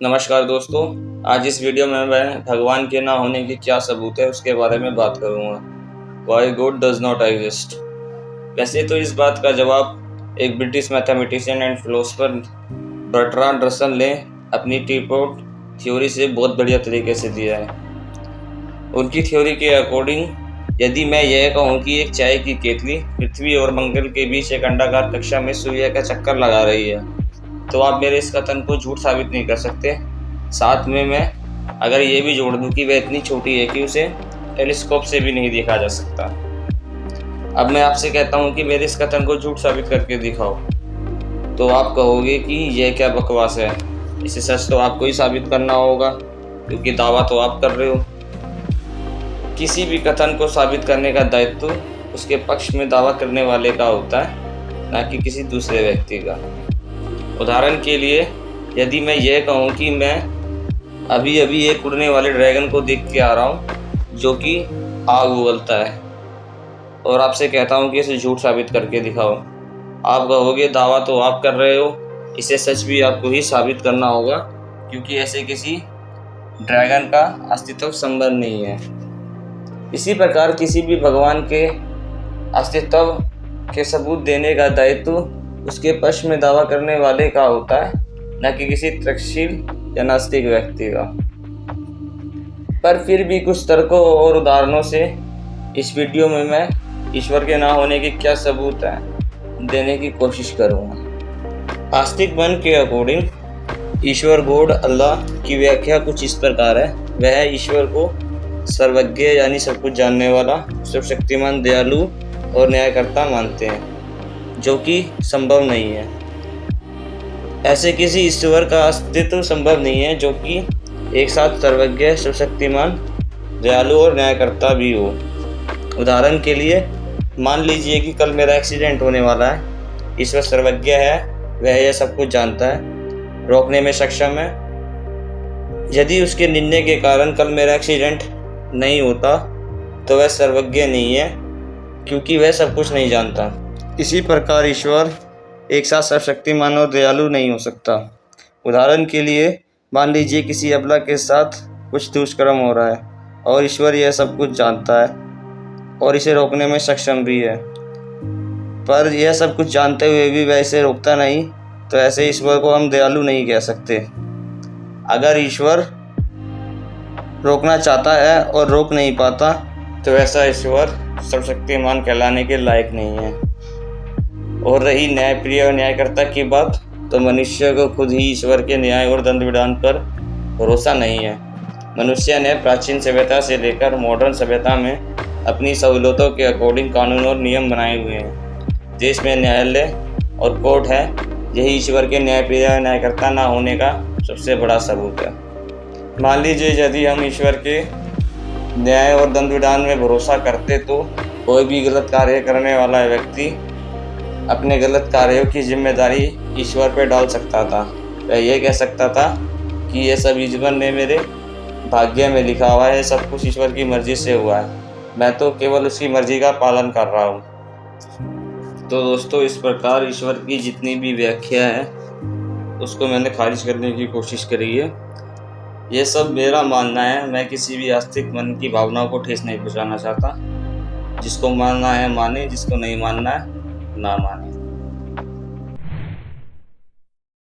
नमस्कार दोस्तों। आज इस वीडियो में मैं भगवान के ना होने की क्या सबूत है उसके बारे में बात करूंगा। Y God does not exist. वैसे तो इस बात का जवाब एक British mathematician and philosopher Bertrand Russell ने अपनी टीपॉट थ्योरी से बहुत बढ़िया तरीके से दिया है। उनकी थ्योरी के अकॉर्डिंग यदि मैं यह कहूँ कि एक चाय की केतली पृथ्वी और मंगल के बीच एक अंडाकार कक्षा में सूर्य का चक्कर लगा रही है, तो आप मेरे इस कथन को झूठ साबित नहीं कर सकते। साथ में मैं अगर ये भी जोड़ दूं कि वह इतनी छोटी है कि उसे टेलीस्कोप से भी नहीं देखा जा सकता। अब मैं आपसे कहता हूँ कि मेरे इस कथन को झूठ साबित करके दिखाओ, तो आप कहोगे कि यह क्या बकवास है, इसे सच तो आपको ही साबित करना होगा क्योंकि दावा तो आप कर रहे हो। किसी भी कथन को साबित करने का दायित्व उसके पक्ष में दावा करने वाले का होता है, ना कि किसी दूसरे व्यक्ति का। उदाहरण के लिए, यदि मैं यह कहूँ कि मैं अभी अभी एक उड़ने वाले ड्रैगन को देख के आ रहा हूँ जो कि आग उगलता है, और आपसे कहता हूँ कि इसे झूठ साबित करके दिखाओ, आप कहोगे दावा तो आप कर रहे हो, इसे सच भी आपको ही साबित करना होगा क्योंकि ऐसे किसी ड्रैगन का अस्तित्व संभव नहीं है। इसी प्रकार किसी भी भगवान के अस्तित्व के सबूत देने का दायित्व उसके पक्ष में दावा करने वाले का होता है, न कि किसी तर्कशील या नास्तिक व्यक्ति का। पर फिर भी कुछ तर्कों और उदाहरणों से इस वीडियो में मैं ईश्वर के ना होने की क्या सबूत है देने की कोशिश करूँगा। आस्तिक मन के अकॉर्डिंग ईश्वर गॉड अल्लाह की व्याख्या कुछ इस प्रकार है। वह ईश्वर को सर्वज्ञ यानी सब कुछ जानने वाला, सर्वशक्तिमान, दयालु और न्यायकर्ता मानते हैं, जो कि संभव नहीं है। ऐसे किसी ईश्वर का अस्तित्व संभव नहीं है जो कि एक साथ सर्वज्ञ, सर्वशक्तिमान, दयालु और न्यायकर्ता भी हो। उदाहरण के लिए मान लीजिए कि कल मेरा एक्सीडेंट होने वाला है। ईश्वर सर्वज्ञ है, वह यह सब कुछ जानता है, रोकने में सक्षम है। यदि उसके निर्णय के कारण कल मेरा एक्सीडेंट नहीं होता तो वह सर्वज्ञ नहीं है क्योंकि वह सब कुछ नहीं जानता। इसी प्रकार ईश्वर एक साथ सर्वशक्तिमान और दयालु नहीं हो सकता। उदाहरण के लिए मान लीजिए किसी अबला के साथ कुछ दुष्कर्म हो रहा है और ईश्वर यह सब कुछ जानता है और इसे रोकने में सक्षम भी है, पर यह सब कुछ जानते हुए भी वह इसे रोकता नहीं, तो ऐसे ईश्वर को हम दयालु नहीं कह सकते। अगर ईश्वर रोकना चाहता है और रोक नहीं पाता तो ऐसा ईश्वर सर्वशक्तिमान कहलाने के लायक नहीं है। और रही न्यायप्रिय और न्यायकर्ता की बात, तो मनुष्य को खुद ही ईश्वर के न्याय और दंड विधान पर भरोसा नहीं है। मनुष्य ने प्राचीन सभ्यता से लेकर मॉडर्न सभ्यता में अपनी सहूलतों के अकॉर्डिंग कानून और नियम बनाए हुए हैं। देश में न्यायालय और कोर्ट है, यही ईश्वर के न्यायप्रिय और न्यायकर्ता न होने का सबसे बड़ा सबूत है। मान लीजिए यदि हम ईश्वर के न्याय और दंड विधान में भरोसा करते तो कोई भी गलत कार्य करने वाला व्यक्ति अपने गलत कार्यों की जिम्मेदारी ईश्वर पर डाल सकता था। वह यह कह सकता था कि यह सब ईश्वर ने मेरे भाग्य में लिखा हुआ है, सब कुछ ईश्वर की मर्जी से हुआ है, मैं तो केवल उसकी मर्जी का पालन कर रहा हूँ। तो दोस्तों, इस प्रकार ईश्वर की जितनी भी व्याख्या है उसको मैंने खारिज करने की कोशिश करी है। यह सब मेरा मानना है, मैं किसी भी आस्तिक मन की भावनाओं को ठेस नहीं पहुंचाना चाहता। जिसको मानना है माने, जिसको नहीं मानना है ना माने।